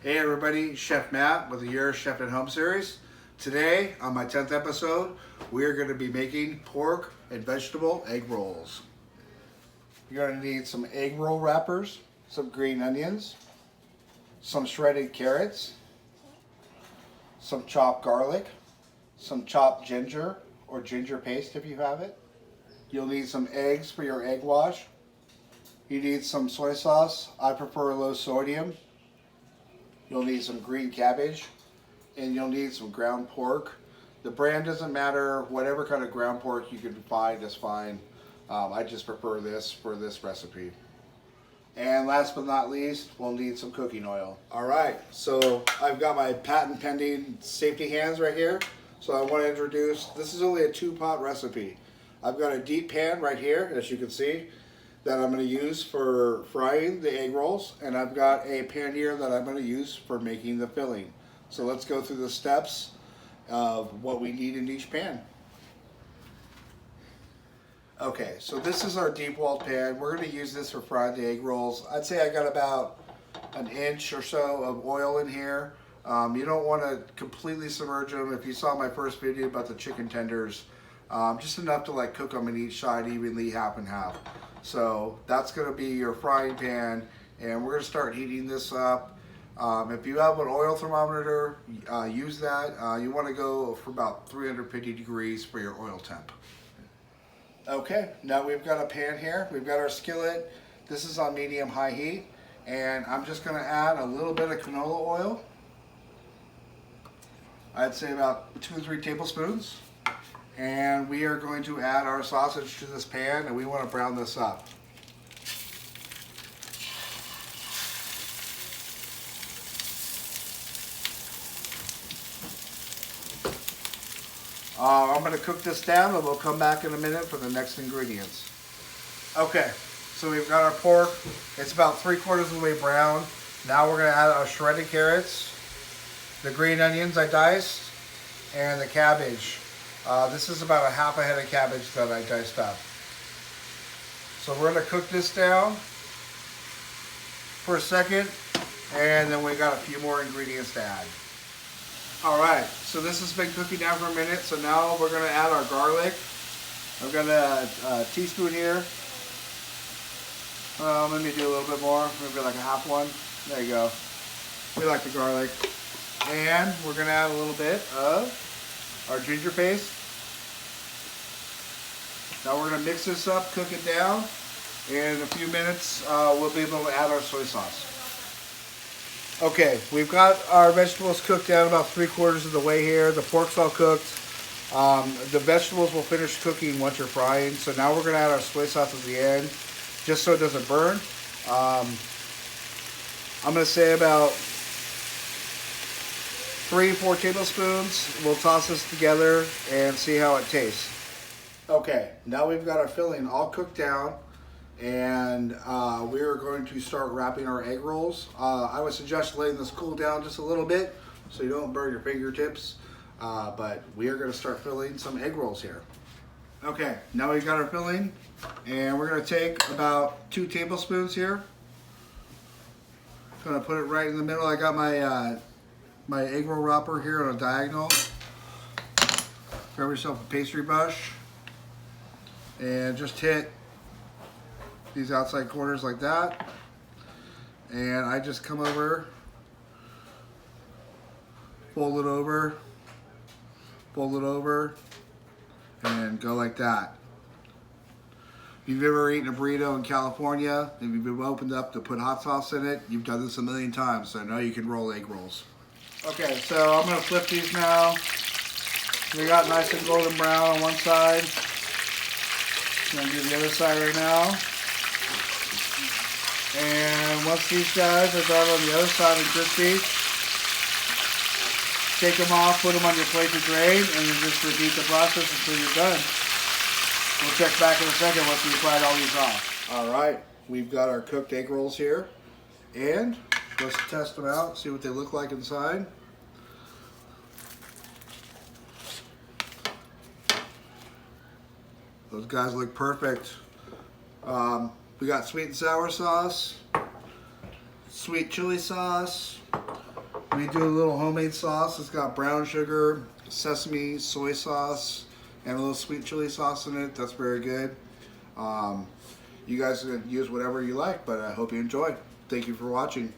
Hey everybody, Chef Matt with the Eurest Chef at Home series. Today, on my 10th episode, we are going to be making pork and vegetable egg rolls. You're going to need some egg roll wrappers, some green onions, some shredded carrots, some chopped garlic, some chopped ginger or ginger paste if you have it. You'll need some eggs for your egg wash. You need some soy sauce. I prefer low sodium. You'll need some green cabbage, and you'll need some ground pork. The brand doesn't matter. Whatever kind of ground pork you can find is fine. I just prefer this for this recipe. And last but not least, we'll need some cooking oil. All right, so I've got my patent pending safety hands right here. So I want to introduce, this is only a 2-pot recipe. I've got a deep pan right here, as you can see, that I'm going to use for frying the egg rolls, and I've got a pan here that I'm going to use for making the filling. So let's go through the steps of what we need in each pan. Okay, so this is our deep walled pan. We're going to use this for frying the egg rolls. I'd say I got about an inch or so of oil in here. You don't want to completely submerge them. If you saw my first video about the chicken tenders, just enough to like cook them in each side evenly, half and half. So that's going to be your frying pan, and we're going to start heating this up. If you have an oil thermometer, use that. You want to go for about 350 degrees for your oil temp. Okay, now we've got a pan here. We've got our skillet. This is on medium-high heat, and I'm just going to add a little bit of canola oil. I'd say about 2 or 3 tablespoons. And we are going to add our sausage to this pan, and we want to brown this up. I'm going to cook this down, and we'll come back in a minute for the next ingredients. Okay, so we've got our pork. It's about 3/4 of the way brown. Now we're going to add our shredded carrots, the green onions I diced, and the cabbage. This is about a half a head of cabbage that I diced up. So we're going to cook this down for a second, and then we got a few more ingredients to add. Alright, so this has been cooking down for a minute, so now we're going to add our garlic. I've got a teaspoon here. Let me do a little bit more, maybe like a half one. There you go. We like the garlic. And we're going to add a little bit of our ginger paste. Now we're going to mix this up, cook it down, and in a few minutes we'll be able to add our soy sauce. Okay, we've got our vegetables cooked down about 3/4 of the way here. The pork's all cooked. The vegetables will finish cooking once you're frying. So now we're going to add our soy sauce at the end, just so it doesn't burn. I'm going to say about 3 or 4 tablespoons. We'll toss this together and see how it tastes. Okay, now we've got our filling all cooked down, and we are going to start wrapping our egg rolls. I would suggest letting this cool down just a little bit so you don't burn your fingertips, but we are going to start filling some egg rolls here. Okay, now we've got our filling, and we're going to take about 2 tablespoons here. Going to put it right in the middle. I got my egg roll wrapper here on a diagonal. Grab yourself a pastry brush and just hit these outside corners like that. And I just come over, fold it over, and go like that. If you've ever eaten a burrito in California and you've opened up to put hot sauce in it, you've done this a million times, so now you can roll egg rolls. Okay, so I'm going to flip these now. We got nice and golden brown on one side. I'm going to do the other side right now. And once these guys are done on the other side and crispy, take them off, put them on your plate to drain, and then just repeat the process until you're done. We'll check back in a second once we've fried all these off. Alright, we've got our cooked egg rolls here. And let's test them out, see what they look like inside. Those guys look perfect. We got sweet and sour sauce, sweet chili sauce, We do a little homemade sauce. It's got brown sugar, sesame, soy sauce, and a little sweet chili sauce in it. That's very good. You guys can use whatever you like, but I hope you enjoy. Thank you for watching.